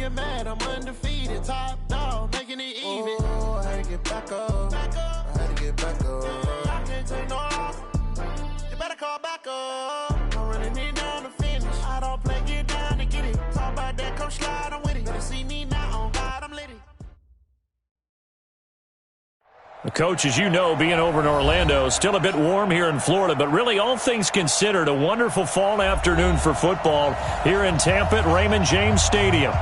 get mad, I'm undefeated. Top dog, making it even. Oh, I had to get back up. I had to get back up. I can't take no loss. You better call back up. I'm running it down to finish. I don't play, get down to get it. Talk about that, come slide, I'm with it. Better see me now, on God, I'm litty. The coach, as you know, being over in Orlando, still a bit warm here in Florida, but really all things considered, a wonderful fall afternoon for football here in Tampa at Raymond James Stadium.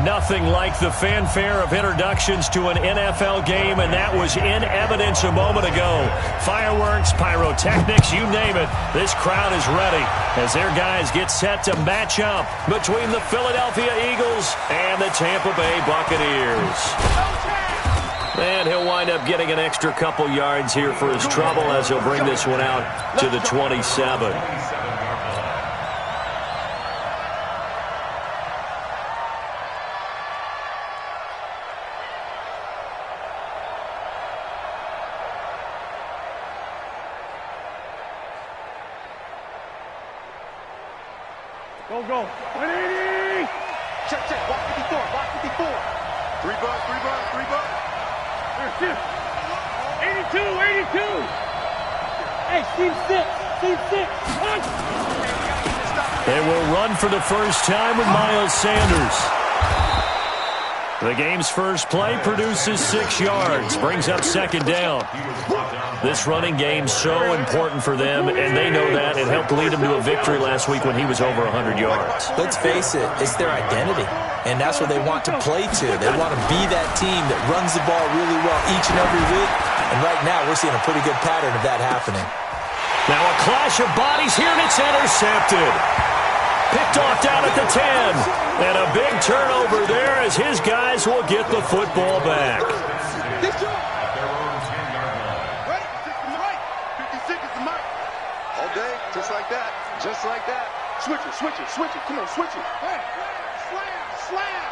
Nothing like the fanfare of introductions to an NFL game, and that was in evidence a moment ago. Fireworks, pyrotechnics, you name it. This crowd is ready as their guys get set to match up between the Philadelphia Eagles and the Tampa Bay Buccaneers. And he'll wind up getting an extra couple yards here for his trouble as he'll bring this one out to the 27. Go. 180! Check. Block 54. 3 bucks. 82. Hey, team 6. They will run for the first time with Miles Sanders. The game's first play produces 6 yards, brings up second down. This running game's so important for them, and they know that. It helped lead them to a victory last week when he was over 100 yards. Let's face it, it's their identity, and that's what they want to play to. They want to be that team that runs the ball really well each and every week, and right now we're seeing a pretty good pattern of that happening. Now a clash of bodies here, and it's intercepted. Picked off down at the 10. And a big turnover there as his guys will get the football back. Ready? 6 to the right. 56 is the mic. All day, just like that. Switch it. Come on, switch it. Hey, slam.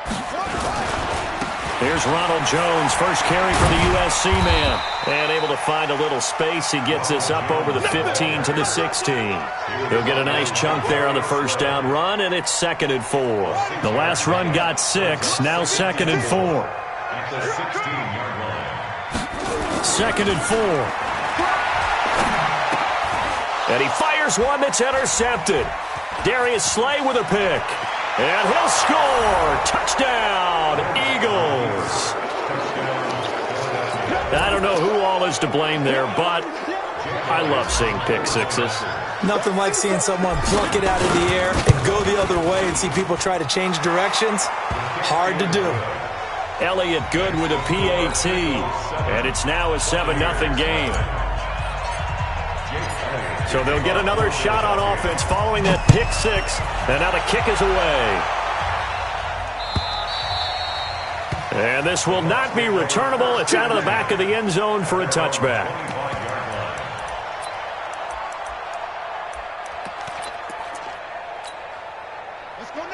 Here's Ronald Jones, first carry for the USC man. And able to find a little space. He gets this up over the 15 to the 16. He'll get a nice chunk there on the first down run, and it's 2nd and 4. The last run got 6, now 2nd and 4. 2nd and 4. And he fires one that's intercepted. Darius Slay with a pick. And he'll score. Touchdown, Eagles. I don't know who all is to blame there, but I love seeing pick sixes. Nothing like seeing someone pluck it out of the air and go the other way and see people try to change directions. Hard to do. Elliott Good with a PAT. And it's now a 7-0 game. So they'll get another shot on offense following that pick six. And now the kick is away. And this will not be returnable. It's out of the back of the end zone for a touchback.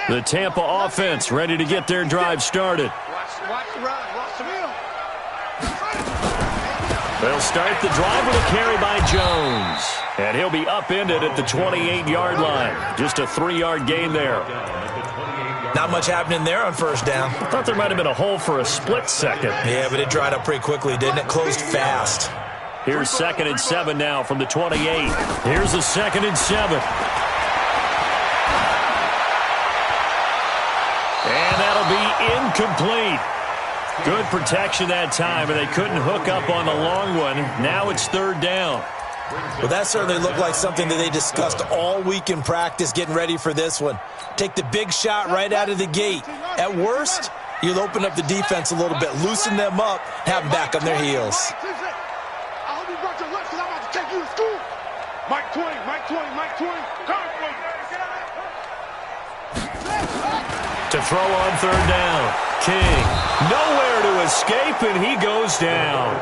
The Tampa offense ready to get their drive started. Watch the run. Watch the wheel. They'll start the drive with a carry by Jones. And he'll be upended at the 28-yard line. Just a 3-yard gain there. Not much happening there on first down. I thought there might have been a hole for a split second. Yeah, but it dried up pretty quickly, didn't it? Closed fast. Here's 2nd and 7 now from the 28. Here's the 2nd and 7. And that'll be incomplete. Good protection that time, and they couldn't hook up on the long one. Now it's 3rd down. Well, that certainly looked like something that they discussed all week in practice getting ready for this one. Take the big shot right out of the gate. At worst, you'll open up the defense a little bit, loosen them up, have them back on their heels. I hope you brought your lunch because I'm about to take you to school. Mike 20. Come on. To throw on 3rd down. King, nowhere to escape, and he goes down.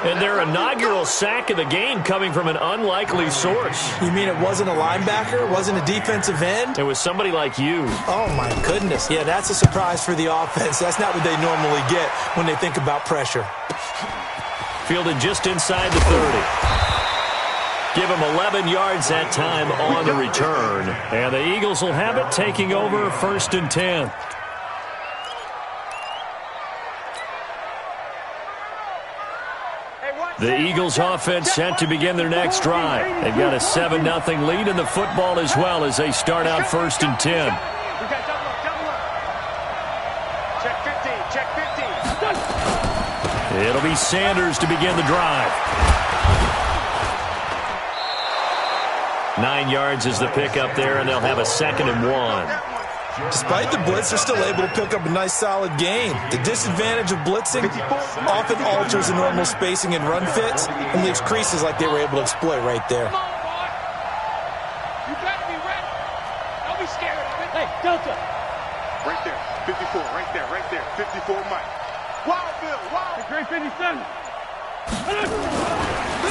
And their inaugural sack of the game coming from an unlikely source. You mean it wasn't a linebacker? It wasn't a defensive end? It was somebody like you. Oh, my goodness. Yeah, that's a surprise for the offense. That's not what they normally get when they think about pressure. Fielded just inside the 30. Give him 11 yards that time on the return. And the Eagles will have it taking over 1st and 10. The Eagles offense set to begin their next drive. They've got a 7-0 lead in the football as well as they start out 1st and 10. Check 15, check 15. It'll be Sanders to begin the drive. 9 yards is the pickup there, and they'll have a 2nd and 1. Despite the blitz, they're still able to pick up a nice, solid gain. The disadvantage of blitzing often alters the normal spacing and run fits and leaves creases like they were able to exploit right there. Come on, boy. You better be ready. Don't be scared of it. Hey, Delta. Right there. 54, right there. 54, Mike. Wild, Bill, wild. Great 57.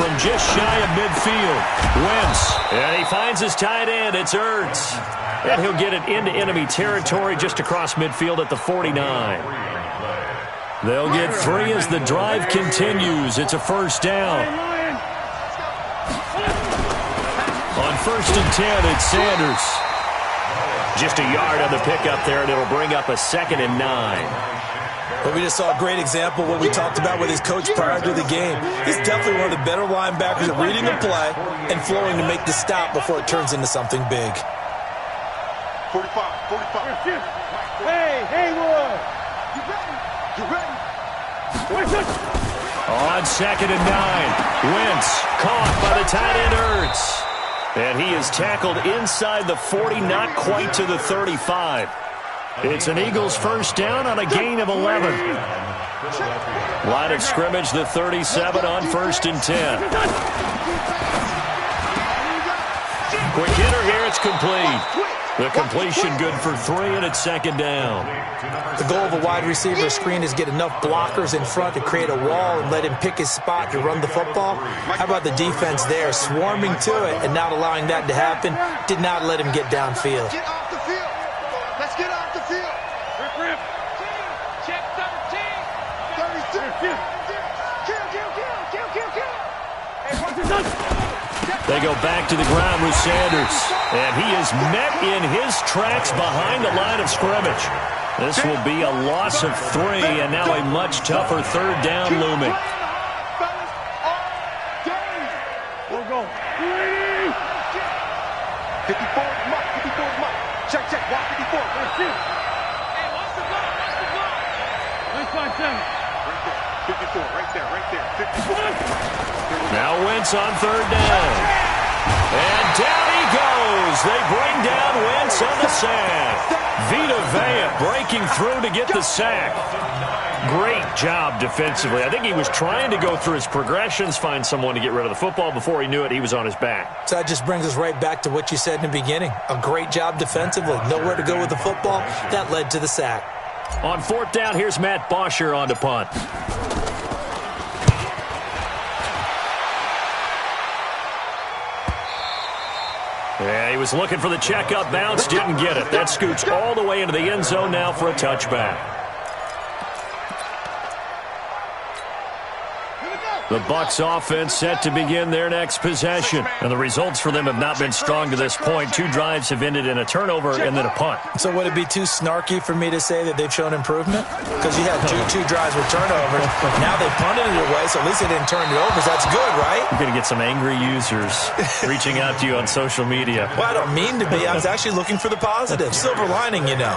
From just shy of midfield, Wentz. And he finds his tight end. It's Ertz. And he'll get it into enemy territory just across midfield at the 49. They'll get 3 as the drive continues. It's a 1st down. On 1st and 10, it's Sanders. Just a yard on the pickup there, and it'll bring up a 2nd and 9. But we just saw a great example of what we talked about with his coach prior to the game. He's definitely one of the better linebackers at reading the play and flowing to make the stop before it turns into something big. 45. Hey, Haywood. You ready? On 2nd and 9, Wentz caught by the tight end Ertz. And he is tackled inside the 40, not quite to the 35. It's an Eagles 1st down on a gain of 11. Line of scrimmage, the 37 on 1st and 10. Quick hitter here, it's complete. The completion good for 3, and it's 2nd down. The goal of a wide receiver screen is get enough blockers in front to create a wall and let him pick his spot to run the football. How about the defense there, swarming to it and not allowing that to happen? Did not let him get downfield. Get off the field. Let's get off the field. Rip. Check 13. 32. Kill. Hey, what's this up? They go back to the ground with Sanders. And he is met in his tracks behind the line of scrimmage. This will be a loss of 3, and now a much tougher 3rd down looming. We'll go. 54 Mike. Check. Watch 54. Let's see. Hey, what's the block? Let's find 7. Right there. 54. Right there. 54. Now Wentz on 3rd down. And down he goes. They bring down Wentz on the sack. Vita Vea breaking through to get the sack. Great job defensively. I think he was trying to go through his progressions, find someone to get rid of the football. Before he knew it, he was on his back. So that just brings us right back to what you said in the beginning. A great job defensively. Nowhere to go with the football. That led to the sack. On 4th down, here's Matt Bosher on to punt. Yeah, he was looking for the checkup bounce, didn't get it. That scoots all the way into the end zone now for a touchback. The Bucs offense set to begin their next possession. And the results for them have not been strong to this point. 2 drives have ended in a turnover and then a punt. So would it be too snarky for me to say that they've shown improvement? Because you had two drives with turnovers. Now they punted it away, so at least they didn't turn it over. So that's good, right? You're going to get some angry users reaching out to you on social media. Well, I don't mean to be. I was actually looking for the positive. Silver lining, you know.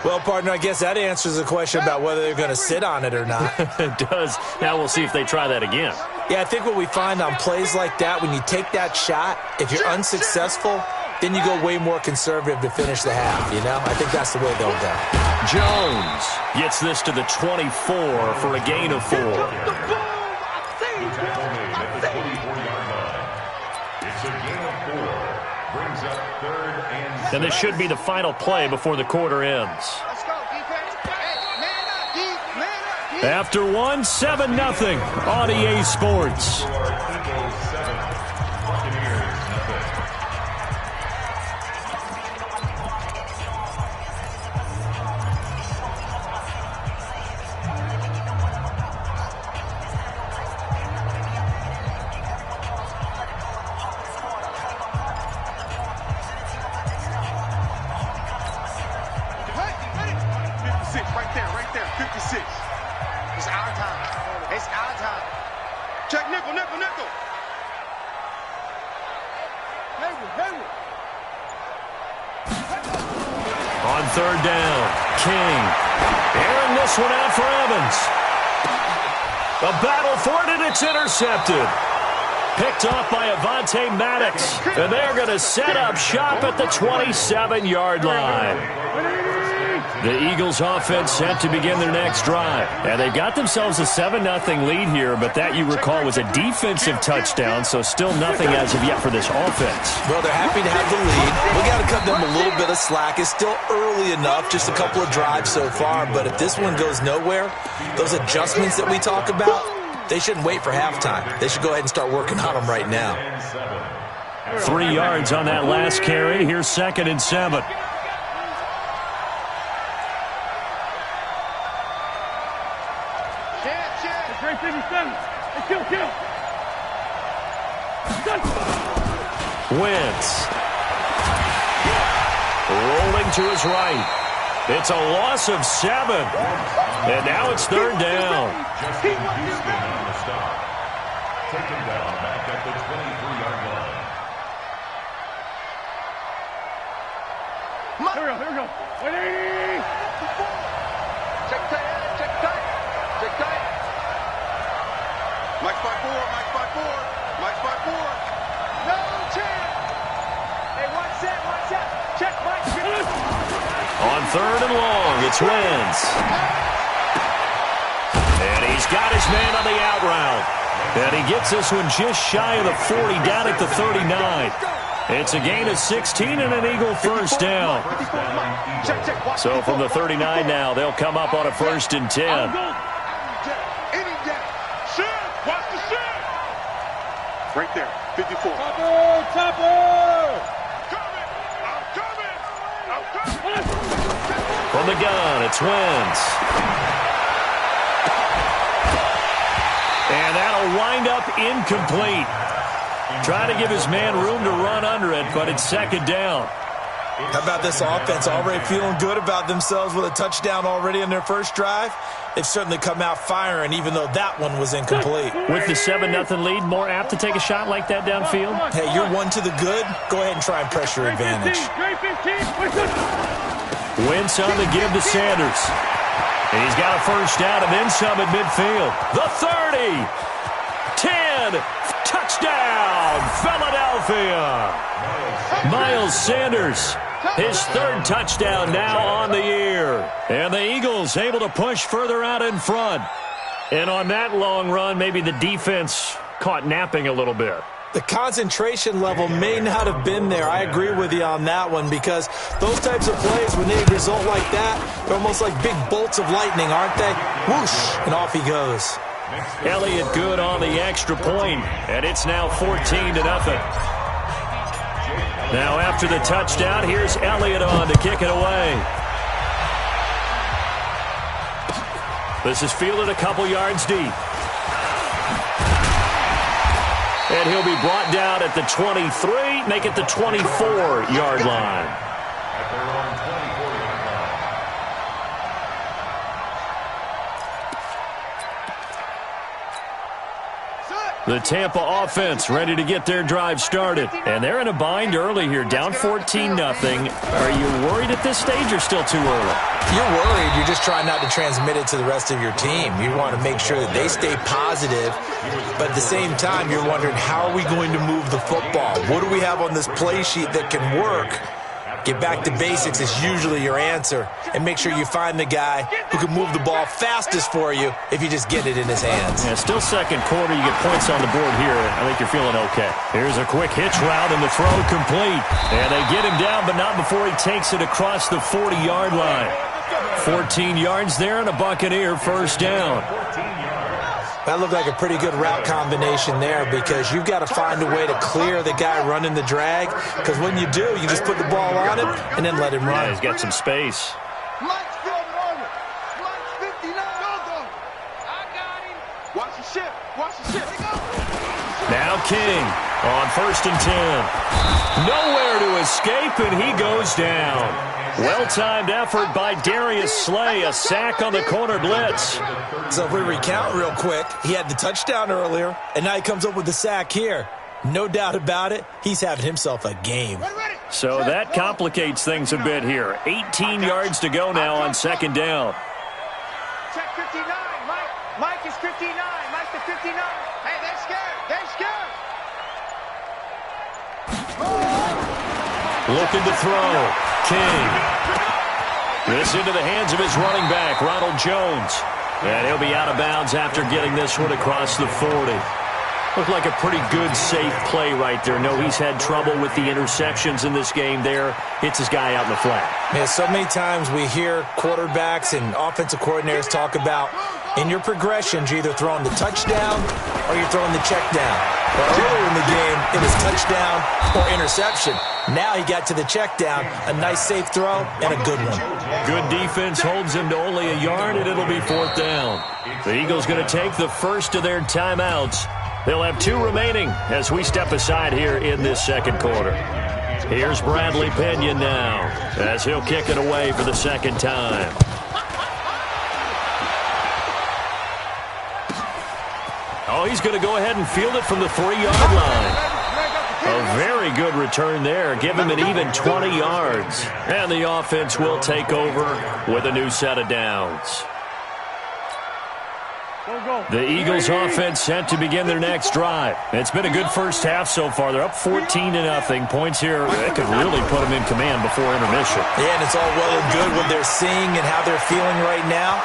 Well, partner, I guess that answers the question about whether they're going to sit on it or not. It does. Now we'll see if they try that again. Yeah, I think what we find on plays like that, when you take that shot, if you're unsuccessful, then you go way more conservative to finish the half, you know? I think that's the way they'll go. Jones gets this to the 24 for a gain of 4. And this should be the final play before the quarter ends. After one, 7-0 on EA Sports. Right there, 56. It's our time. Check nickel, nickel, nickel. Hayward. On third down, King. Airing this one out for Evans. A battle for it, and it's intercepted. Picked off by Avonte Maddox. And they're going to set up shop at the 27-yard line. The Eagles offense set to begin their next drive. And they've got themselves a 7-0 lead here, but that, you recall, was a defensive touchdown, so still nothing as of yet for this offense. Well, they're happy to have the lead. We got to cut them a little bit of slack. It's still early enough, just a couple of drives so far, but if this one goes nowhere, those adjustments that we talk about, they shouldn't wait for halftime. They should go ahead and start working on them right now. 3 yards on that last carry. Here's 2nd and 7. Wentz. Rolling to his right. It's a loss of 7. And now it's 3rd down. Taken down back at the 23-yard line. Here we go. 180. Check tight. Mike's by 4. Mike's by 4. No chance. Hey, watch that. Check, Mike. On 3rd and long, it's Wentz. And he's got his man on the out route. And he gets this one just shy of the 40, down at the 39. It's a gain of 16 and an Eagle first down. So from the 39 now, they'll come up on a 1st and 10. Right there, 54. Topper! I'm coming! From the gun, it's Wentz. And that'll wind up incomplete. Trying to give his man room to run under it, but it's 2nd down. How about this offense? Already feeling good about themselves with a touchdown already in their first drive. They've certainly come out firing, even though that one was incomplete. With the 7-0 lead, more apt to take a shot like that downfield? Hey, you're one to the good. Go ahead and try and press your advantage. Wentz on the give to Sanders. And he's got a first down and then some at midfield. The 30. 10. Touchdown, Philadelphia. Miles Sanders, his 3rd touchdown now on the year. And the Eagles able to push further out in front. And on that long run, maybe the defense caught napping a little bit. The concentration level may not have been there. I agree with you on that one, because those types of plays, when they result like that, they're almost like big bolts of lightning, aren't they? Whoosh, and off he goes. Elliott good on the extra point, and it's now 14-0. Now after the touchdown, here's Elliott on to kick it away. This is fielded a couple yards deep. And he'll be brought down at the 23, make it the 24-yard line. At their own 24-yard line. The Tampa offense ready to get their drive started. And they're in a bind early here, down 14-0. Are you worried at this stage or still too early? You're worried. You're just trying not to transmit it to the rest of your team. You want to make sure that they stay positive, but at the same time, you're wondering, how are we going to move the football? What do we have on this play sheet that can work? Get back to basics is usually your answer, and make sure you find the guy who can move the ball fastest for you if you just get it in his hands. Yeah, still 2nd quarter. You get points on the board here. I think you're feeling okay. Here's a quick hitch route, and the throw complete. And they get him down, but not before he takes it across the 40-yard line. 14 yards there and a Buccaneer first down. That looked like a pretty good route combination there, because you've got to find a way to clear the guy running the drag, because when you do, you just put the ball on him and then let him run. Yeah, he's got some space. Mike's still on it. Mike's 59. I got him. Watch the ship. Watch the ship. Now King on 1st and 10. Nowhere to escape, and he goes down. Well-timed effort by Darius Slay. A sack on the corner blitz. So if we recount real quick, he had the touchdown earlier, and now he comes up with the sack here. No doubt about it, he's having himself a game. So that complicates things a bit here. 18 yards to go now on 2nd down. Check 59. Mike is 59. Mike's the 59. Hey, they're scared. They're scared. Looking to throw. King. This into the hands of his running back, Ronald Jones. And he'll be out of bounds after getting this one across the 40. Looked like a pretty good, safe play right there. No, he's had trouble with the interceptions in this game there. Hits his guy out in the flat. Yeah, so many times we hear quarterbacks and offensive coordinators talk about in your progressions, you're either throwing the touchdown or you're throwing the check down. Well, earlier in the game, it was touchdown or interception. Now he got to the check down, a nice safe throw, and a good one. Good defense holds him to only a yard, and it'll be 4th down. The Eagles going to take the first of their timeouts. They'll have 2 remaining as we step aside here in this 2nd quarter. Here's Bradley Pinion now as he'll kick it away for the 2nd time. Oh, he's going to go ahead and field it from the 3-yard line. A very good return there. Give him an even 20 yards. And the offense will take over with a new set of downs. The Eagles offense set to begin their next drive. It's been a good first half so far. They're up 14-0. Points here that could really put them in command before intermission. Yeah, and it's all well and good what they're seeing and how they're feeling right now.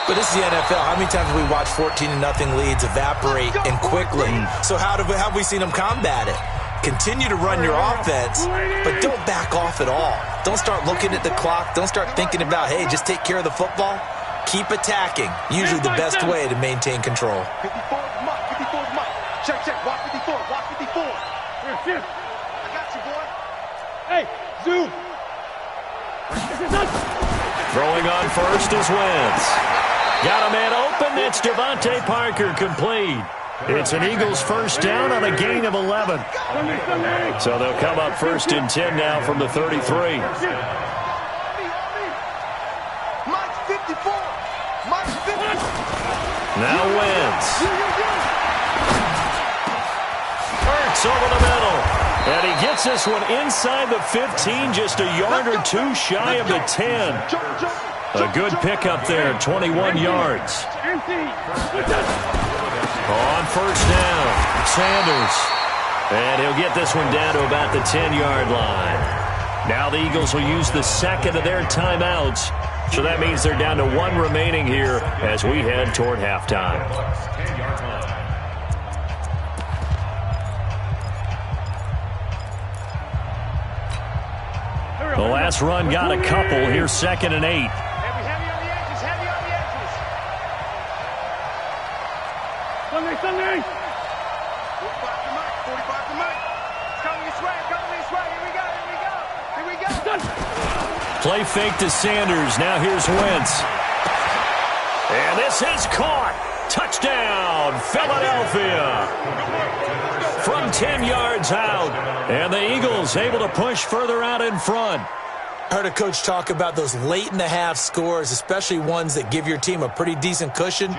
But this is the NFL. How many times have we watched 14-0 leads evaporate and quickly? So how have we seen them combat it? Continue to run your offense, but don't back off at all. Don't start looking at the clock. Don't start thinking about, hey, just take care of the football. Keep attacking. Usually the best way to maintain control. 54 Mike. 54 Mike. Check. Watch 54. Watch 54. Here. I got you, boy. Hey, zoom. Throwing on first is Wentz. Got a man open. It's Devontae Parker complete. It's an Eagles first down on a gain of 11. So they'll come up 1st and 10 now from the 33. Mike's 54. Mike's 54. Now Wentz. Hurts over the middle. And he gets this one inside the 15, just a yard or 2 shy of the 10. A good pickup there, 21 yards. On first down, Sanders. And he'll get this one down to about the 10-yard line. Now the Eagles will use the 2nd of their timeouts. So that means they're down to 1 remaining here as we head toward halftime. The last run got a couple. Here's 2nd and 8. Heavy on the edges. Heavy on the edges. Sunday. 45 to Mike. 45 to Mike. It's coming this way. Here we go. Play fake to Sanders. Now here's Wentz. And this is caught. Touchdown, Philadelphia. From 10 yards out. And the Eagles able to push further out in front. I heard a coach talk about those late-in-the-half scores, especially ones that give your team a pretty decent cushion.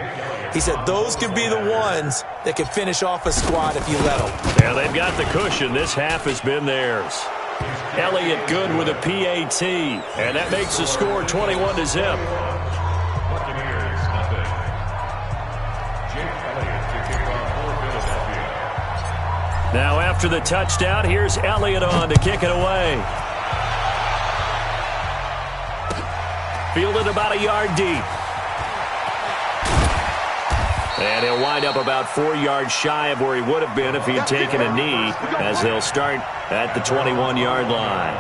He said those could be the ones that could finish off a squad if you let them. Yeah, they've got the cushion. This half has been theirs. Elliott good with a PAT, and that makes the score 21-0. Now after the touchdown, here's Elliott on to kick it away. Fielded about a yard deep. And he'll wind up about 4 yards shy of where he would have been if he had taken a knee, as they'll start at the 21-yard line.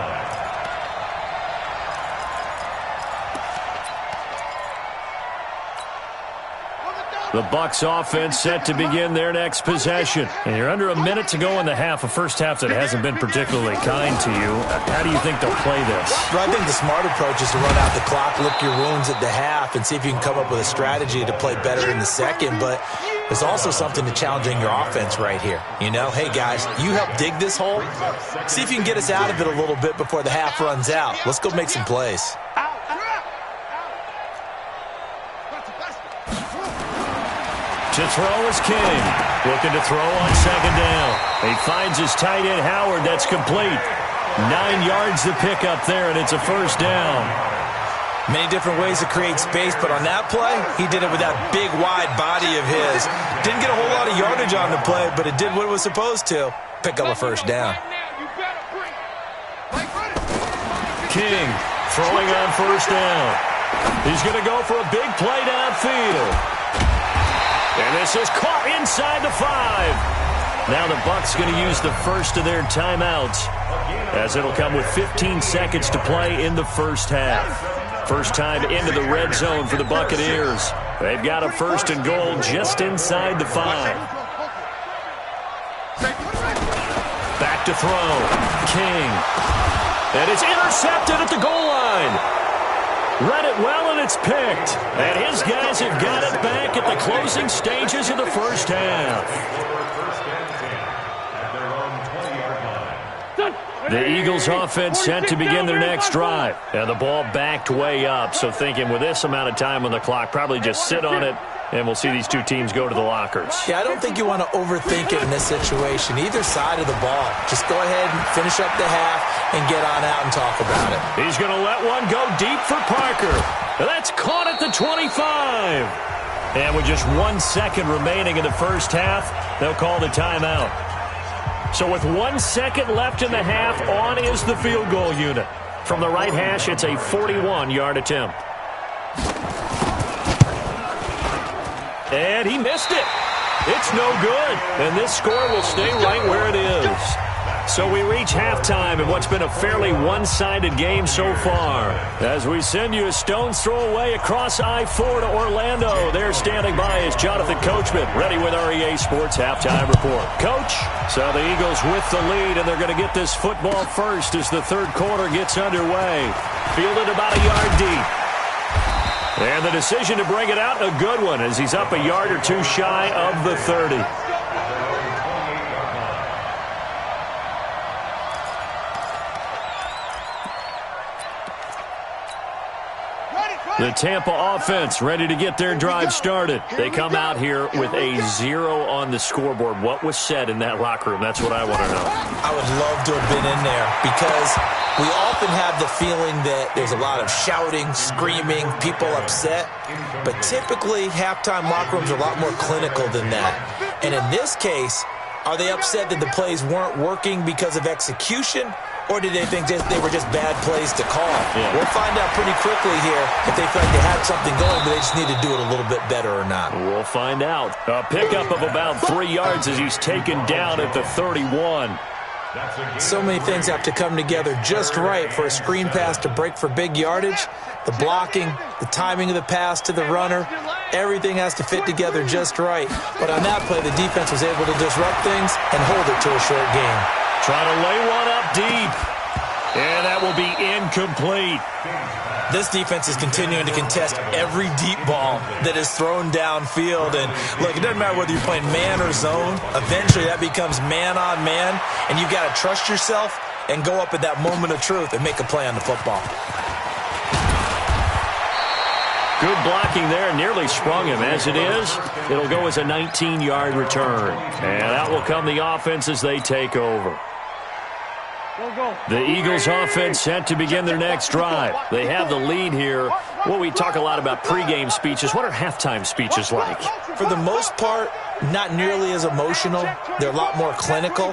The Bucs offense set to begin their next possession. And you're under a minute to go in the half, a first half that hasn't been particularly kind to you. How do you think they'll play this? Well, I think the smart approach is to run out the clock, lick your wounds at the half, and see if you can come up with a strategy to play better in the second. But there's also something to challenging your offense right here. You know, hey, guys, you help dig this hole. See if you can get us out of it a little bit before the half runs out. Let's go make some plays. To throw is King. Looking to throw on second down. He finds his tight end, Howard. That's complete. 9 yards to pick up there, and it's a first down. Many different ways to create space, but on that play, he did it with that big, wide body of his. Didn't get a whole lot of yardage on the play, but it did what it was supposed to. Pick up a first down. King throwing on first down. He's going to go for a big play downfield. And this is caught inside the 5. Now the Bucs going to use the first of their timeouts, as it'll come with 15 seconds to play in the first half. First time into the red zone for the Buccaneers. They've got a first and goal just inside the 5. Back to throw. King. And it's intercepted at the goal line. Read it well, and it's picked. And his guys have got it back at the closing stages of the first half. The Eagles offense set to begin their next drive. And the ball backed way up, so thinking with this amount of time on the clock, probably just sit on it, and we'll see these two teams go to the lockers. Yeah, I don't think you want to overthink it in this situation. Either side of the ball. Just go ahead and finish up the half and get on out and talk about it. He's going to let one go deep for Parker. That's caught at the 25. And with just 1 second remaining in the first half, they'll call the timeout. So with 1 second left in the half, on is the field goal unit. From the right hash, it's a 41-yard attempt. And he missed it. It's no good. And this score will stay right where it is. So we reach halftime in what's been a fairly one-sided game so far. As we send you a stone's throw away across I-4 to Orlando. There standing by is Jonathan Coachman, ready with our EA Sports Halftime Report. Coach, so the Eagles with the lead, and they're going to get this football first as the third quarter gets underway. Fielded about a yard deep. And the decision to bring it out, a good one, as he's up a yard or two shy of the 30. The Tampa offense ready to get their drive started. They come out here with a 0 on the scoreboard. What was said in that locker room? That's what I want to know. I would love to have been in there because we often have the feeling that there's a lot of shouting, screaming, people upset. But typically, halftime locker rooms are a lot more clinical than that. And in this case, are they upset that the plays weren't working because of execution? Or did they think they were just bad plays to call? Yeah. We'll find out pretty quickly here if they feel like they had something going, but they just need to do it a little bit better or not. We'll find out. A pickup of about 3 yards as he's taken down at the 31. So many things have to come together just right for a screen pass to break for big yardage. The blocking, the timing of the pass to the runner, everything has to fit together just right. But on that play, the defense was able to disrupt things and hold it to a short game. Trying to lay one up deep. And that will be incomplete. This defense is continuing to contest every deep ball that is thrown downfield. And look, it doesn't matter whether you're playing man or zone. Eventually that becomes man on man. And you've got to trust yourself and go up at that moment of truth and make a play on the football. Good blocking there, nearly sprung him. As it is, it'll go as a 19-yard return. And out will come the offense as they take over. The Eagles offense set to begin their next drive. They have the lead here. Well, we talk a lot about pregame speeches. What are halftime speeches like? For the most part, not nearly as emotional. They're a lot more clinical.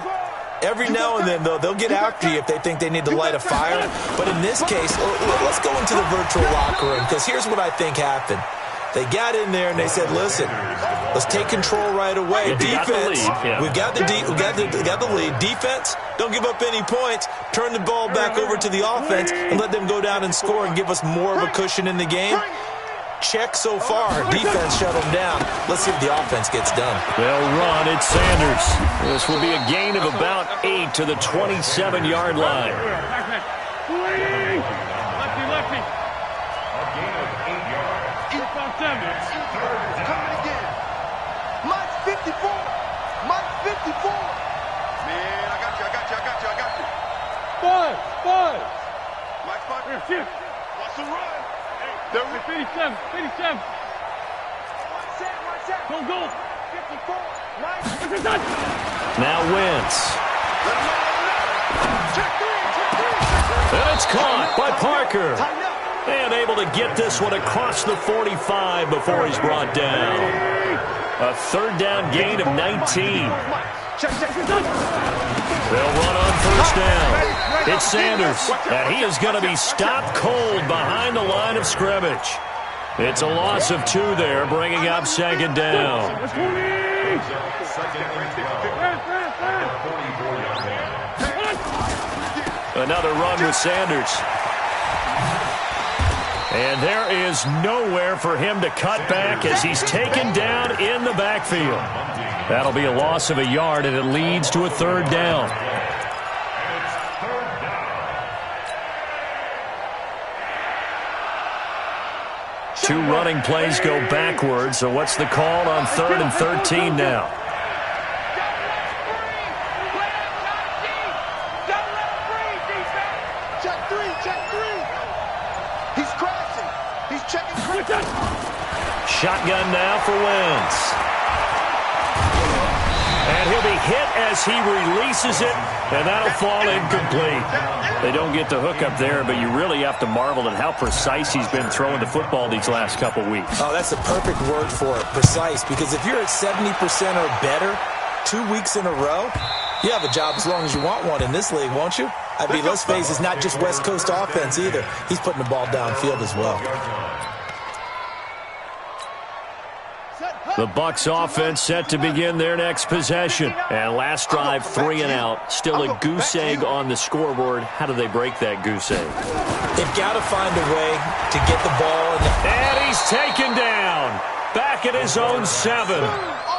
Every now and then, though, they'll get after you if they think they need to light a fire. But in this case, let's go into the virtual locker room, because here's what I think happened. They got in there and they said, listen, let's take control right away. Defense, we've got the lead. Defense, don't give up any points. Turn the ball back over to the offense and let them go down and score and give us more of a cushion in the game. check so far. Defense shut them down. Let's see if the offense gets done. They'll run. It's Sanders. This will be a gain of about 8 to the 27-yard line. Lefty, lefty. A gain of 8 yards. Coming again. Mike's 54. Mike's 54. Man, I got you. Five. Mike's 5. Here, shift. Watch the run. Hey, 57. Go. 54. Mike. It's a touch. Now Wentz. Check three. And it's caught by Parker. Tighten up. And able to get this one across the 45 before he's brought down. A third down gain of 19. Check. They'll run on first down. It's Sanders, and he is going to be stopped cold behind the line of scrimmage. It's a loss of 2 there, bringing up second down. Second and 44-yard line. Another run with Sanders. And there is nowhere for him to cut back as he's taken down in the backfield. That'll be a loss of a yard, and it leads to a third down. Two running plays go backwards, so what's the call on 3rd and 13 now? He's crashing. He's checking. Shotgun now for Wentz. And he'll be hit as he releases it, and that'll fall incomplete. They don't get the hook up there, but you really have to marvel at how precise he's been throwing the football these last couple weeks. Oh, that's the perfect word for it, precise, because if you're at 70% or better 2 weeks in a row, you have a job as long as you want one in this league, won't you? I mean, let's face it, it's not just West Coast offense either. He's putting the ball downfield as well. The Bucs offense set to begin their next possession. And last drive, 3 and out. Still a goose egg on the scoreboard. How do they break that goose egg? They've got to find a way to get the ball. And he's taken down. Back at his own 7.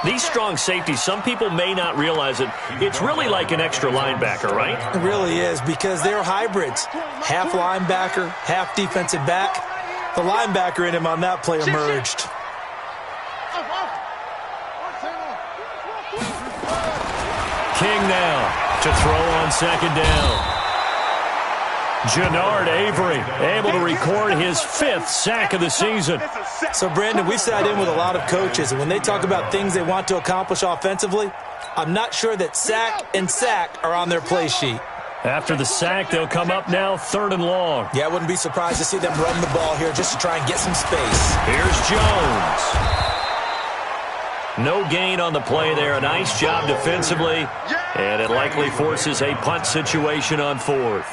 These strong safeties, some people may not realize it. It's really like an extra linebacker, right? It really is, because they're hybrids. Half linebacker, half defensive back. The linebacker in him on that play emerged. King now to throw on second down. Jannard Avery able to record his 5th sack of the season. So, Brandon, we sat in with a lot of coaches, and when they talk about things they want to accomplish offensively, I'm not sure that sack and sack are on their play sheet. After the sack, they'll come up now 3rd and long. Yeah, I wouldn't be surprised to see them run the ball here just to try and get some space. Here's Jones. No gain on the play there. A nice job defensively, and it likely forces a punt situation on 4th.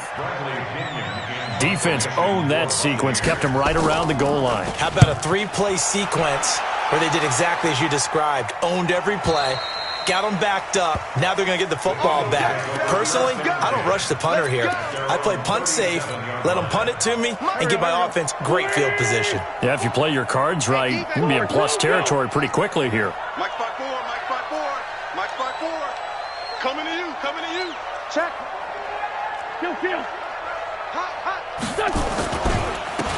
Defense owned that sequence, kept them right around the goal line. How about a 3-play sequence where they did exactly as you described? Owned every play, got them backed up. Now they're going to get the football back. Personally, I don't rush the punter here. I play punt safe, let them punt it to me, and give my offense great field position. Yeah, if you play your cards right, you can be in plus territory pretty quickly here. Mike's 5-4. Mike's 5-4. Coming to you. Check. Kill.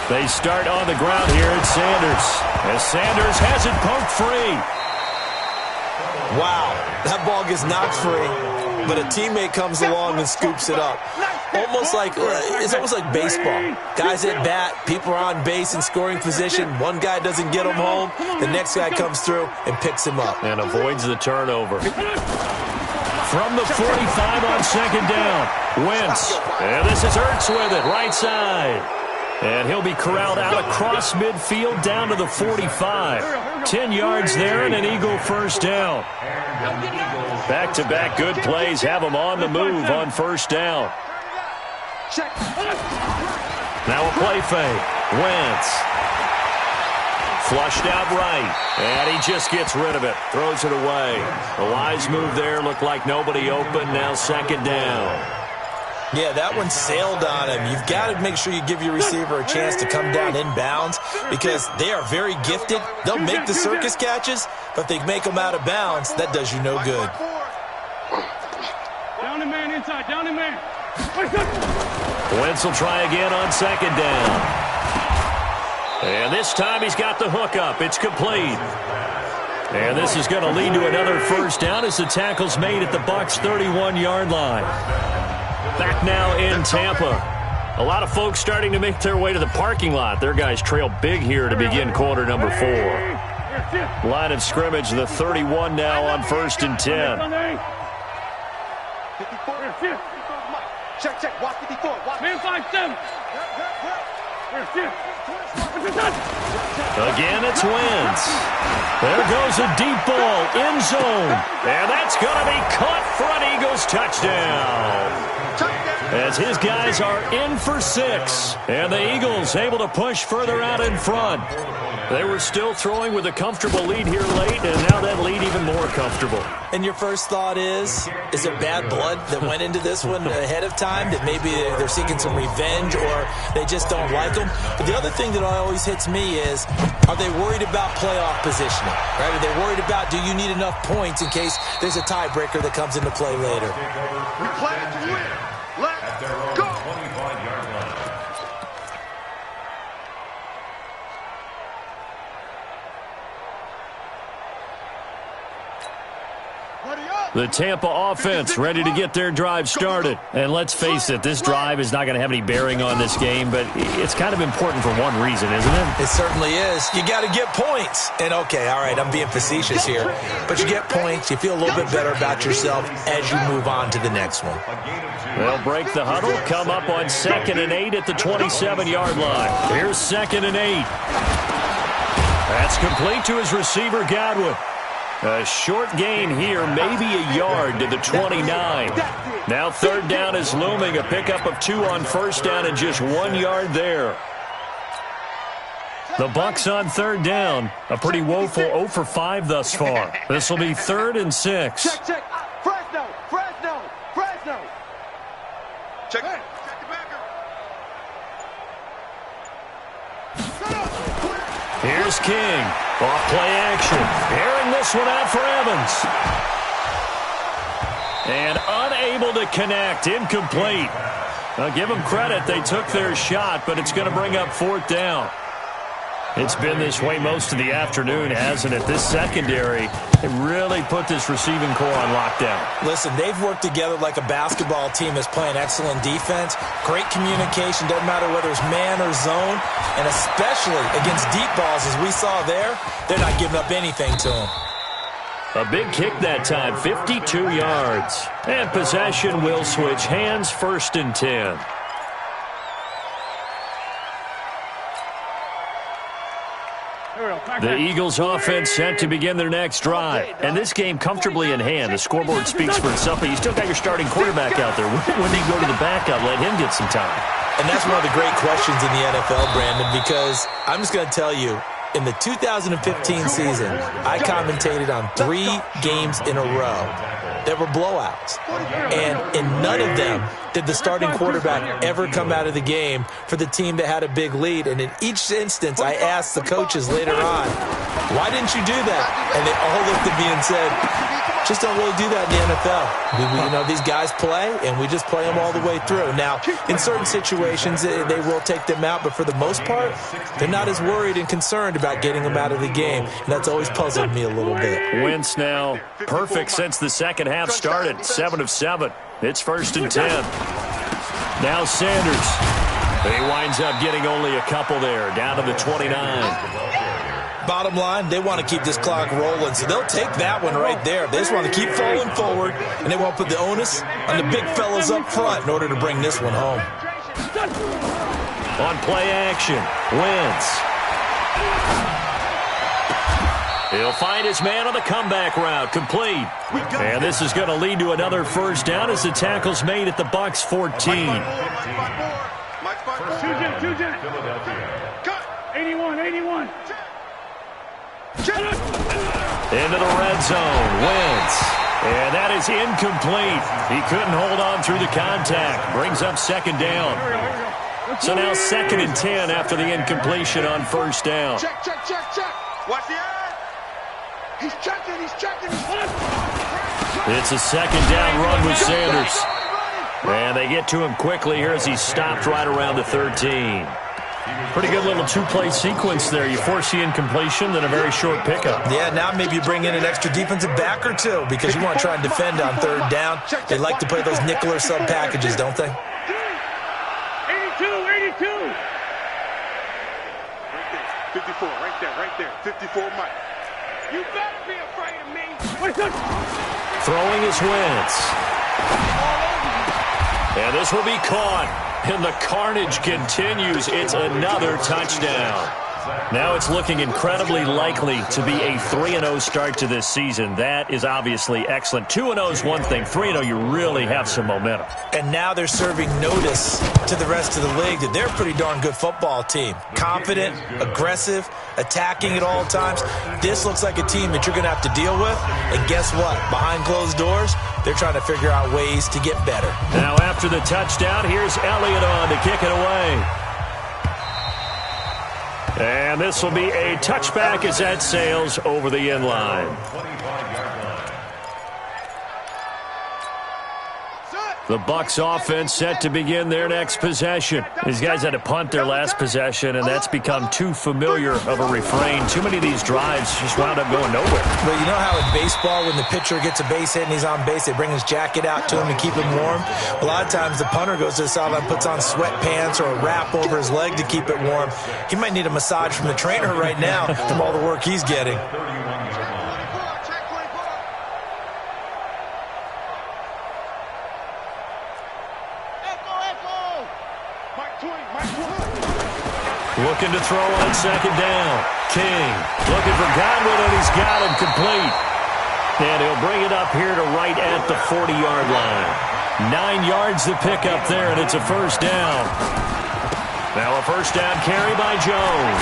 They start on the ground here at Sanders. As Sanders has it poked free. Wow, that ball gets knocked free, but a teammate comes along and scoops it up. It's almost like baseball. Guys at bat, people are on base in scoring position. One guy doesn't get him home. The next guy comes through and picks him up. And avoids the turnover. From the 45 on second down, Wentz. And this is Ertz with it, right side. And he'll be corralled out across midfield down to the 45. 10 yards there and an Eagle first down. Back-to-back good plays have him on the move on first down. Now a play fake. Wentz. Flushed out right. And he just gets rid of it. Throws it away. The wise move there. Looked like nobody open. Now second down. Yeah, that one sailed on him. You've got to make sure you give your receiver a chance to come down inbounds because they are very gifted. They'll make the circus catches, but if they make them out of bounds, that does you no good. Down the man inside, down the man. Wentz will try again on second down. And this time he's got the hook up. It's complete. And this is going to lead to another first down as the tackle's made at the Bucs' 31-yard line. Back now in Tampa. A lot of folks starting to make their way to the parking lot. Their guys trail big here to begin quarter number 4. Line of scrimmage, the 31 now on 1st and 10. 54. Check. Watch 54. Watch. Man 5-7. Again, it's Wentz. There goes a deep ball, end zone. And that's going to be caught for an Eagles touchdown. As his guys are in for 6. And the Eagles able to push further out in front. They were still throwing with a comfortable lead here late, and now that lead even more comfortable. And your first thought is there bad blood that went into this one ahead of time, that maybe they're seeking some revenge or they just don't like them? But the other thing that always hits me is, are they worried about playoff positioning? Right? Are they worried about, do you need enough points in case there's a tiebreaker that comes into play later? We play to win. Let's go. 25-yard line. The Tampa offense ready to get their drive started. And let's face it, this drive is not going to have any bearing on this game, but it's kind of important for one reason, isn't it? It certainly is. You got to get points. And, okay, all right, I'm being facetious here. But you get points, you feel a little bit better about yourself as you move on to the next one. They'll break the huddle, come up on 2nd and 8 at the 27-yard line. Here's 2nd and 8. That's complete to his receiver, Godwin. A short gain here, maybe a yard to the 29. Now 3rd down is looming, a pickup of 2 on 1st down and just 1 yard there. The Bucs on 3rd down, a pretty woeful 0 for 5 thus far. This will be 3rd and 6. Check. Fresno. Check the backer. Here's King. Off play action. Airing this one out for Evans. And unable to connect. Incomplete. Now give them credit. They took their shot, but it's going to bring up 4th down. It's been this way most of the afternoon, hasn't it? This secondary, it really put this receiving core on lockdown. Listen, they've worked together like a basketball team that's playing excellent defense. Great communication, doesn't matter whether it's man or zone. And especially against deep balls, as we saw there, they're not giving up anything to them. A big kick that time, 52 yards. And possession will switch hands, 1st and 10. The Eagles offense set to begin their next drive. And this game comfortably in hand. The scoreboard speaks for itself, but you still got your starting quarterback out there. When do you go to the backup? Let him get some time. And that's one of the great questions in the NFL, Brandon, because I'm just going to tell you, in the 2015 season, I commentated on 3 games in a row that were blowouts. And in none of them did the starting quarterback ever come out of the game for the team that had a big lead. And in each instance, I asked the coaches later on, why didn't you do that? And they all looked at me and said, just don't really do that in the NFL. These guys play, and we just play them all the way through. Now, in certain situations, they will take them out, but for the most part, they're not as worried and concerned about getting them out of the game. And that's always puzzled me a little bit. Wentz now perfect since the second half started, 7 of 7. It's 1st and 10. Now Sanders. He winds up getting only a couple there, down to the 29. Bottom line, they want to keep this clock rolling, so they'll take that one right there. They just want to keep falling forward, and they won't put the onus on the big fellas up front in order to bring this one home. On play action, Wentz. He'll find his man on the comeback route, complete. And this is going to lead to another first down as the tackle's made at the Bucs 14. 81. Into the red zone, Wentz. And that is incomplete. He couldn't hold on through the contact. Brings up second down. So now 2nd and 10 after the incompletion on first down. Check, check, check, check. Watch the eye. He's checking, he's checking. It's a 2nd down run with Sanders. And they get to him quickly here as he's stopped right around the 13. Pretty good little two-play sequence there. You force the incompletion, then a very short pickup. Yeah, now maybe you bring in an extra defensive back or two because you want to try and defend on 3rd down. They like to play those nickel or sub packages, don't they? 82, 82. Right there, 54, right there, 54, Mike. You better be afraid of me. Throwing his Wentz. And this will be caught. And the carnage continues. It's another touchdown. Now it's looking incredibly likely to be a 3-0 start to this season. That is obviously excellent. 2-0 is one thing. 3-0, you really have some momentum. And now they're serving notice to the rest of the league that they're a pretty darn good football team. Confident, aggressive, attacking at all times. This looks like a team that you're going to have to deal with. And guess what? Behind closed doors, they're trying to figure out ways to get better. Now after the touchdown, here's Elliott on to kick it away. And this will be a touchback as that sails over the end line. The Bucs offense set to begin their next possession. These guys had to punt their last possession, and that's become too familiar of a refrain. Too many of these drives just wound up going nowhere. Well, you know how in baseball when the pitcher gets a base hit and he's on base, they bring his jacket out to him to keep him warm? A lot of times the punter goes to the sideline, puts on sweatpants or a wrap over his leg to keep it warm. He might need a massage from the trainer right now from all the work he's getting. Looking to throw on 2nd down. King looking for Godwin, and he's got him complete. And he'll bring it up here to right at the 40-yard line. 9 yards to pick up there, and it's a first down. Now a first down carry by Jones.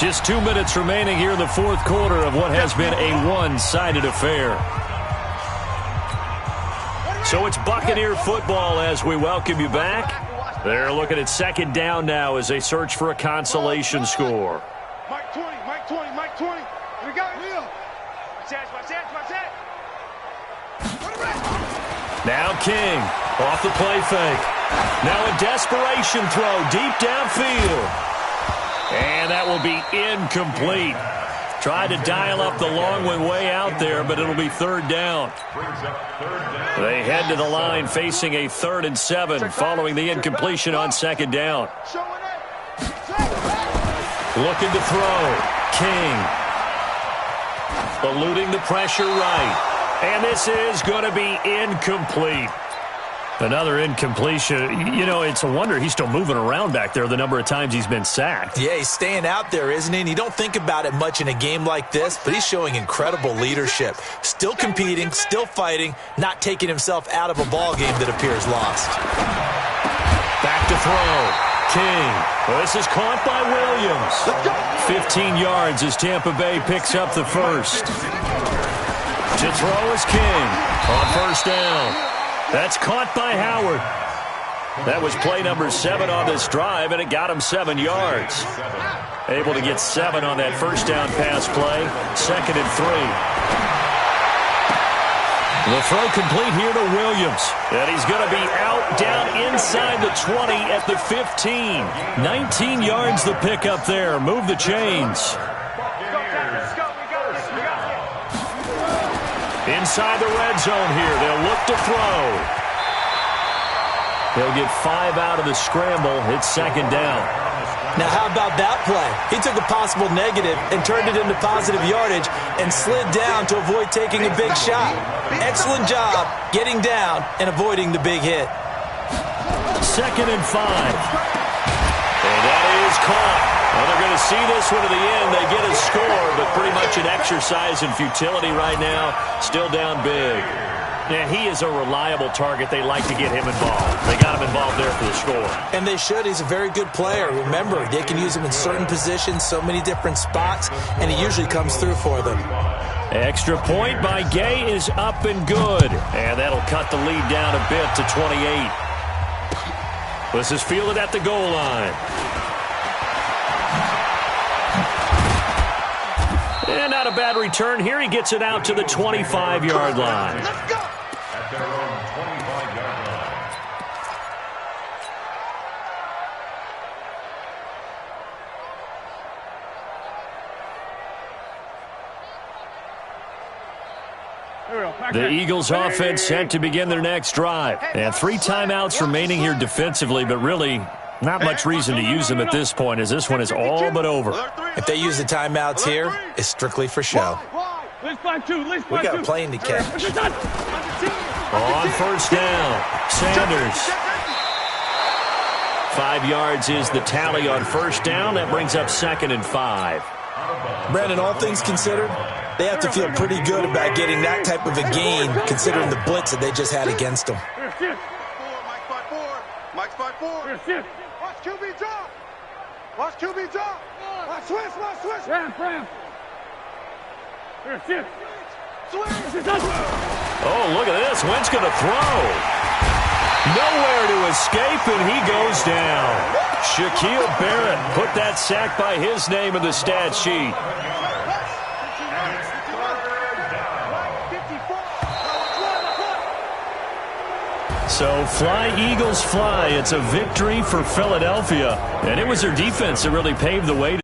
Just 2 minutes remaining here in the 4th quarter of what has been a one-sided affair. So it's Buccaneer football as we welcome you back. They're looking at 2nd down now as they search for a consolation score. Mike 20, Mike 20, Mike 20. We got it. Watch that. Now King off the play fake. Now a desperation throw deep downfield. And that will be incomplete. Tried to dial up the long one way out there, but it'll be 3rd down. They head to the line facing a 3rd and 7 following the incompletion on 2nd down. Looking to throw. King. Eluding the pressure right. And this is going to be incomplete. Another incompletion. You know, it's a wonder he's still moving around back there the number of times he's been sacked. Yeah, he's staying out there, isn't he? And you don't think about it much in a game like this, but he's showing incredible leadership. Still competing, still fighting, not taking himself out of a ball game that appears lost. Back to throw. King. Well, this is caught by Williams. 15 yards as Tampa Bay picks up the first. To throw is King on first down. That's caught by Howard. That was play number 7 on this drive, and it got him 7 yards. Able to get 7 on that first down pass play. 2nd and 3. The throw complete here to Williams. And he's going to be out down inside the 20 at the 15. 19 yards the pick up there. Move the chains. Inside the red zone here. They'll look to throw. They'll get 5 out of the scramble. It's 2nd down. Now, how about that play? He took a possible negative and turned it into positive yardage and slid down to avoid taking a big shot. Excellent job getting down and avoiding the big hit. 2nd and 5. And that is caught. Well, they're going to see this one to the end. They get a score, but pretty much an exercise in futility right now. Still down big. Yeah, he is a reliable target. They like to get him involved. They got him involved there for the score. And they should. He's a very good player. Remember, they can use him in certain positions, so many different spots, and he usually comes through for them. Extra point by Gay is up and good. And that'll cut the lead down a bit to 28. This is fielded at the goal line. And not a bad return here. He gets it out to the 25-yard line. Let's go. At their own 25-yard line. The Eagles offense set to begin their next drive. And 3 timeouts remaining here defensively, but really not much reason to use them at this point, as this one is all but over. If they use the timeouts here, it's strictly for show. Let's play two. Let's We play got a two. plane to catch. On first down, Sanders. 5 yards is the tally on first down. That brings up 2nd and 5. Brandon, all things considered, they have to feel pretty good about getting that type of a gain, considering the blitz that they just had against them. Here, shift. Mike's by 4. Mike's by 4. Here, shift. Watch QB drop. Watch QB drop. Watch switch. Watch switch. Ram. Here, shift. Switch. This is us. Oh, look at this. Wentz going to throw. Nowhere to escape, and he goes down. Shaquille Barrett put that sack by his name in the stat sheet. So fly, Eagles, fly. It's a victory for Philadelphia. And it was their defense that really paved the way.